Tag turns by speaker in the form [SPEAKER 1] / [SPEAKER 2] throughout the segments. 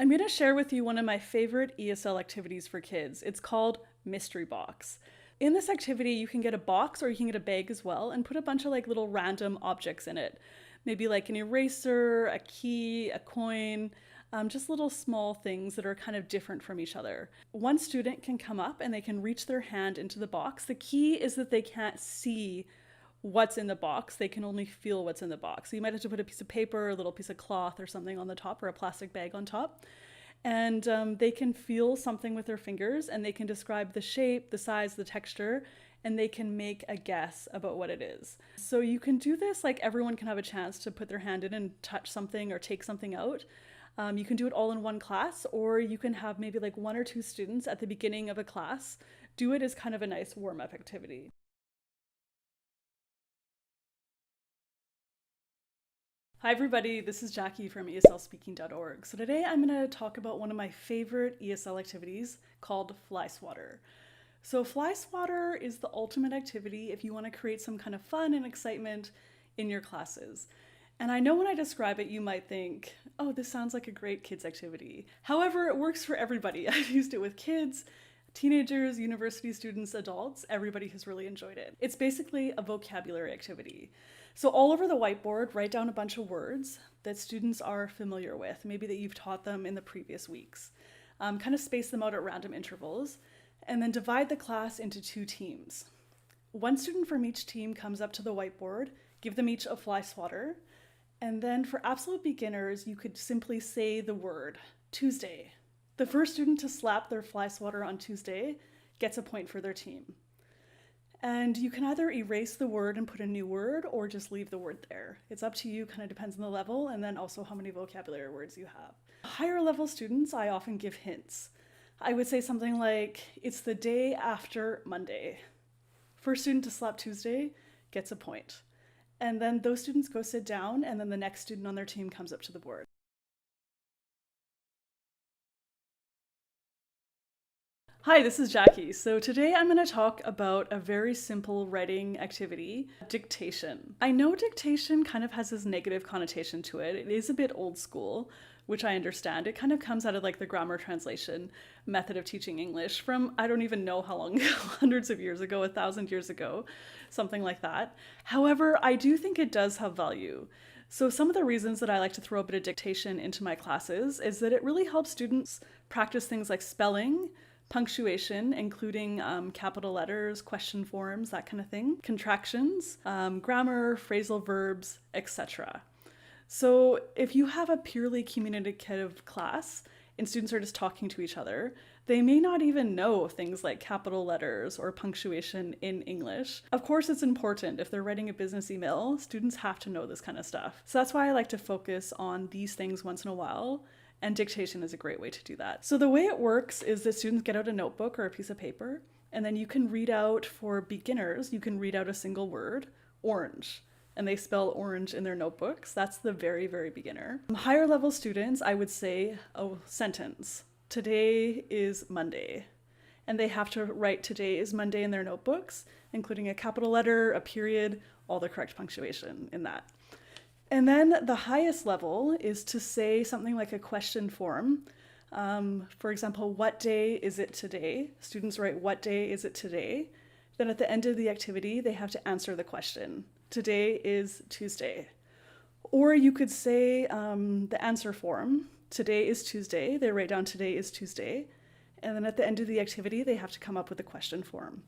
[SPEAKER 1] I'm going to share with you one of my favorite ESL activities for kids. It's called Mystery Box. In this activity, you can get a box or you can get a bag as well and put a bunch of like little random objects in it. Maybe like an eraser, a key, a coin, just little small things that are kind of different from each other. One student can come up and they can reach their hand into the box. The key is that they can't see what's in the box. They can only feel what's in the box. So you might have to put a piece of paper, a little piece of cloth or something on the top, or a plastic bag on top. And they can feel something with their fingers and they can describe the shape, the size, the texture, and they can make a guess about what it is. So you can do this, like everyone can have a chance to put their hand in and touch something or take something out. You can do it all in one class, or you can have maybe like one or two students at the beginning of a class do it as kind of a nice warm-up activity. Hi everybody, this is Jackie from ESLspeaking.org. So today I'm going to talk about one of my favorite ESL activities called fly swatter. So fly swatter is the ultimate activity if you want to create some kind of fun and excitement in your classes. And I know when I describe it, you might think, oh, this sounds like a great kids activity. However, it works for everybody. I've used it with kids, teenagers, university students, adults. Everybody has really enjoyed it. It's basically a vocabulary activity. So all over the whiteboard, write down a bunch of words that students are familiar with, maybe that you've taught them in the previous weeks. Kind of space them out at random intervals, and then divide the class into two teams. One student from each team comes up to the whiteboard, give them each a fly swatter, and then for absolute beginners, you could simply say the word Tuesday. The first student to slap their fly swatter on Tuesday gets a point for their team. And you can either erase the word and put a new word or just leave the word there. It's up to you, kind of depends on the level and then also how many vocabulary words you have. Higher level students, I often give hints. I would say something like, it's the day after Monday. First student to slap Tuesday gets a point. And then those students go sit down and then the next student on their team comes up to the board. Hi, this is Jackie. So today I'm going to talk about a very simple writing activity, dictation. I know dictation kind of has this negative connotation to it. It is a bit old school, which I understand. It kind of comes out of like the grammar translation method of teaching English from, I don't even know how long ago, hundreds of years ago, 1,000 years ago, something like that. However, I do think it does have value. So some of the reasons that I like to throw a bit of dictation into my classes is that it really helps students practice things like spelling, punctuation, including capital letters, question forms, that kind of thing, contractions, grammar, phrasal verbs, etc. So if you have a purely communicative class and students are just talking to each other, they may not even know things like capital letters or punctuation in English. Of course, it's important. If they're writing a business email, students have to know this kind of stuff. So that's why I like to focus on these things once in a while. And dictation is a great way to do that. So the way it works is that students get out a notebook or a piece of paper, and then you can read out, for beginners, you can read out a single word, orange. And they spell orange in their notebooks. That's the very, very beginner. Higher level students, I would say a sentence. Today is Monday. And they have to write today is Monday in their notebooks, including a capital letter, a period, all the correct punctuation in that. And then the highest level is to say something like a question form. For example, what day is it today? Students write, what day is it today? Then at the end of the activity, they have to answer the question. Today is Tuesday. Or you could say the answer form. Today is Tuesday. They write down today is Tuesday. And then at the end of the activity, they have to come up with a question form.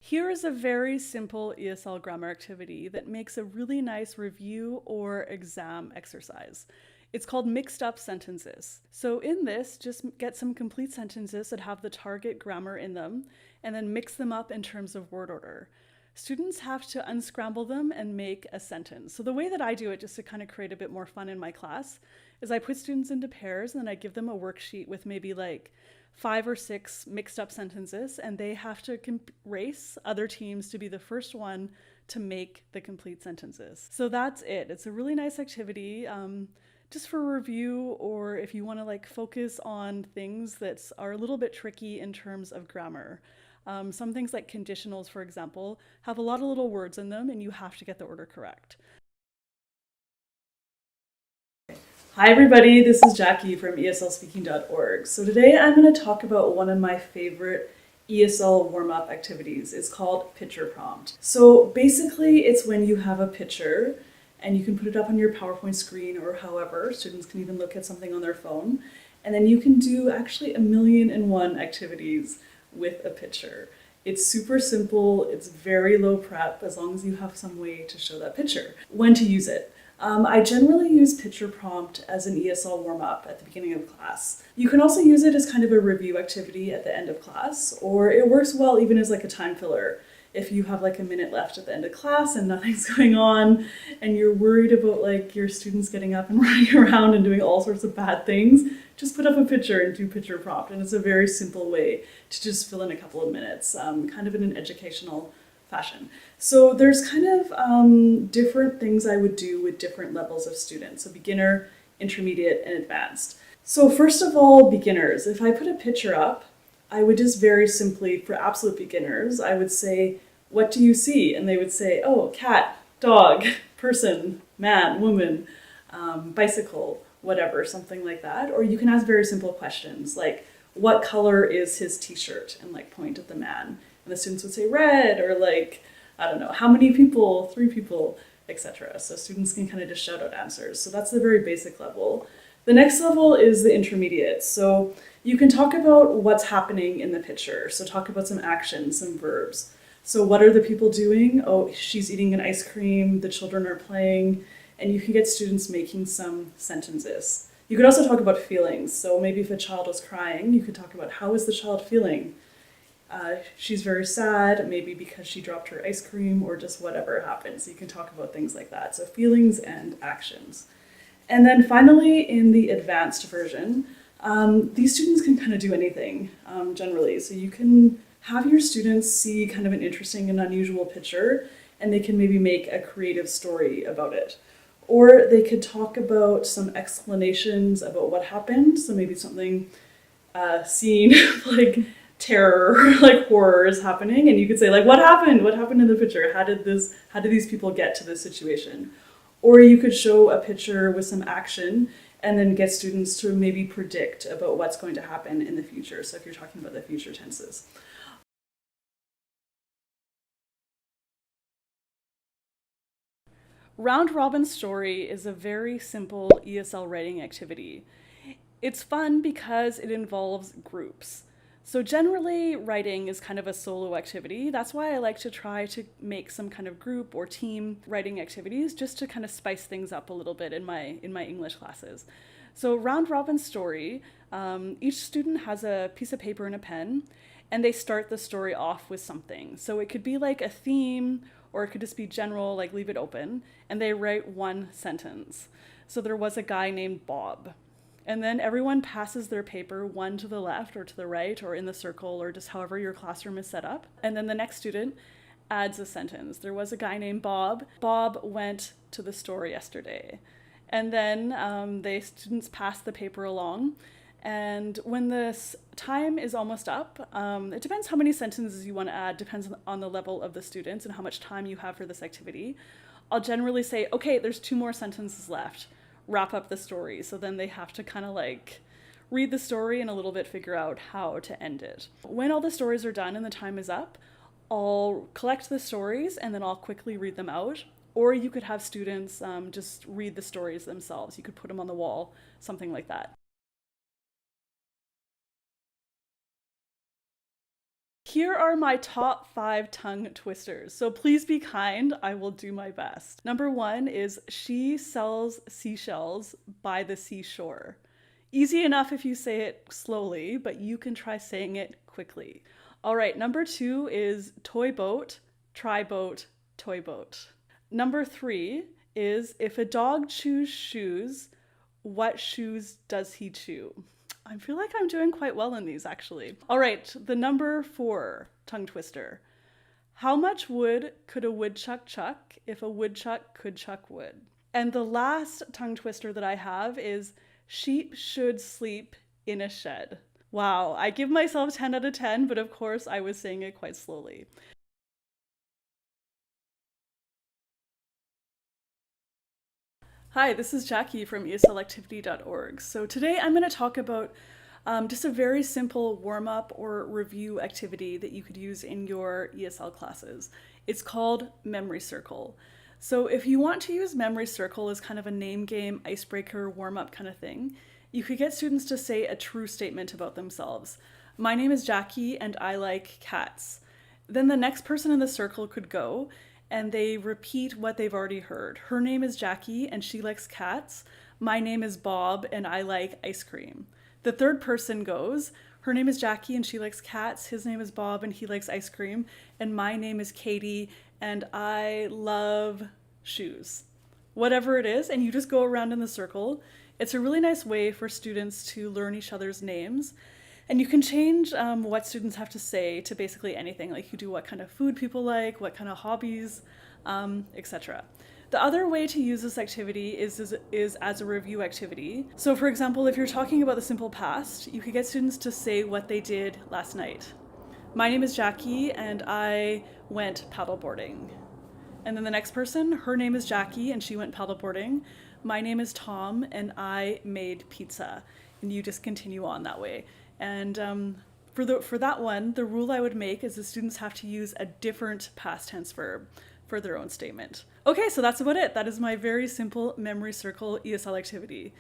[SPEAKER 1] Here is a very simple ESL grammar activity that makes a really nice review or exam exercise. It's called mixed up sentences. So in this, just get some complete sentences that have the target grammar in them and then mix them up in terms of word order. Students have to unscramble them and make a sentence. So the way that I do it, just to kind of create a bit more fun in my class, is I put students into pairs and then I give them a worksheet with maybe like 5 or 6 mixed up sentences, and they have to race other teams to be the first one to make the complete sentences. So that's it. It's a really nice activity just for review, or if you want to like focus on things that are a little bit tricky in terms of grammar. Some things like conditionals, for example, have a lot of little words in them and you have to get the order correct. Hi everybody, this is Jackie from ESLspeaking.org. So today I'm going to talk about one of my favorite ESL warm-up activities. It's called Picture Prompt. So basically it's when you have a picture and you can put it up on your PowerPoint screen or however. Students can even look at something on their phone. And then you can do actually 1,000,001 activities with a picture. It's super simple, it's very low prep as long as you have some way to show that picture. When to use it. I generally use Picture Prompt as an ESL warm-up at the beginning of class. You can also use it as kind of a review activity at the end of class, or it works well even as like a time filler. If you have like a minute left at the end of class and nothing's going on and you're worried about like your students getting up and running around and doing all sorts of bad things, just put up a picture and do Picture Prompt. And it's a very simple way to just fill in a couple of minutes, kind of in an educational fashion. So there's kind of different things I would do with different levels of students. So beginner, intermediate, and advanced. So first of all, beginners. If I put a picture up, I would just very simply, for absolute beginners, I would say, what do you see? And they would say, oh, cat, dog, person, man, woman, bicycle, whatever, something like that. Or you can ask very simple questions like, what color is his t-shirt? And like point at the man. And the students would say red, or like, I don't know, how many people, 3 people, etc. So students can kind of just shout out answers. So that's the very basic level. The next level is the intermediate. So you can talk about what's happening in the picture. So talk about some actions, some verbs. So what are the people doing? Oh, she's eating an ice cream, the children are playing, and you can get students making some sentences. You could also talk about feelings. So maybe if a child was crying, you could talk about how is the child feeling? She's very sad, maybe because she dropped her ice cream or just whatever happened. So you can talk about things like that. So feelings and actions. And then finally, in the advanced version, these students can kind of do anything generally. So you can have your students see kind of an interesting and unusual picture, and they can maybe make a creative story about it. Or they could talk about some explanations about what happened. So maybe something seen like terror, like horror is happening, and you could say like, what happened? What happened in the picture? How did these people get to this situation? Or you could show a picture with some action and then get students to maybe predict about what's going to happen in the future. So if you're talking about the future tenses. Round Robin Story is a very simple ESL writing activity. It's fun because it involves groups. So generally, writing is kind of a solo activity. That's why I like to try to make some kind of group or team writing activities just to kind of spice things up a little bit in my English classes. So Round Robin Story, each student has a piece of paper and a pen, and they start the story off with something. So it could be like a theme, or it could just be general, like leave it open, and they write one sentence. So there was a guy named Bob. And then everyone passes their paper, one to the left or to the right or in the circle or just however your classroom is set up. And then the next student adds a sentence. There was a guy named Bob. Bob went to the store yesterday. And then the students pass the paper along. And when this time is almost up, it depends how many sentences you want to add, depends on the level of the students and how much time you have for this activity. I'll generally say, okay, there's 2 more sentences left. Wrap up the story. So then they have to kind of like read the story and a little bit figure out how to end it. When all the stories are done and the time is up, I'll collect the stories and then I'll quickly read them out. Or you could have students just read the stories themselves. You could put them on the wall, something like that. Here are my top 5 tongue twisters, so please be kind, I will do my best. Number 1 is she sells seashells by the seashore. Easy enough if you say it slowly, but you can try saying it quickly. All right, number 2 is toy boat, try boat, toy boat. Number 3 is if a dog chews shoes, what shoes does he chew? I feel like I'm doing quite well in these, actually. All right, the number 4 tongue twister. How much wood could a woodchuck chuck if a woodchuck could chuck wood? And the last tongue twister that I have is sheep should sleep in a shed. Wow, I give myself 10 out of 10, but of course I was saying it quite slowly. Hi, this is Jackie from ESLActivity.org. So today I'm going to talk about just a very simple warm-up or review activity that you could use in your ESL classes. It's called Memory Circle. So if you want to use Memory Circle as kind of a name game, icebreaker, warm-up kind of thing, you could get students to say a true statement about themselves. My name is Jackie and I like cats. Then the next person in the circle could go and they repeat what they've already heard. Her name is Jackie and she likes cats. My name is Bob and I like ice cream. The third person goes, her name is Jackie and she likes cats. His name is Bob and he likes ice cream. And my name is Katie and I love shoes. Whatever it is, and you just go around in the circle. It's a really nice way for students to learn each other's names. And you can change what students have to say to basically anything. Like you do what kind of food people like, what kind of hobbies, etc. The other way to use this activity is as a review activity. So for example, if you're talking about the simple past, you could get students to say what they did last night. My name is Jackie and I went paddleboarding. And then the next person, her name is Jackie and she went paddleboarding. My name is Tom and I made pizza. And you just continue on that way. And for that one, the rule I would make is the students have to use a different past tense verb for their own statement. Okay, so that's about it. That is my very simple Memory Circle ESL activity.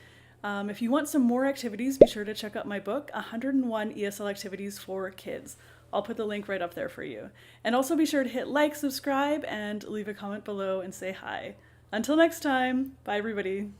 [SPEAKER 1] If you want some more activities, be sure to check out my book, 101 ESL Activities for Kids. I'll put the link right up there for you. And also be sure to hit like, subscribe, and leave a comment below and say hi. Until next time, bye everybody.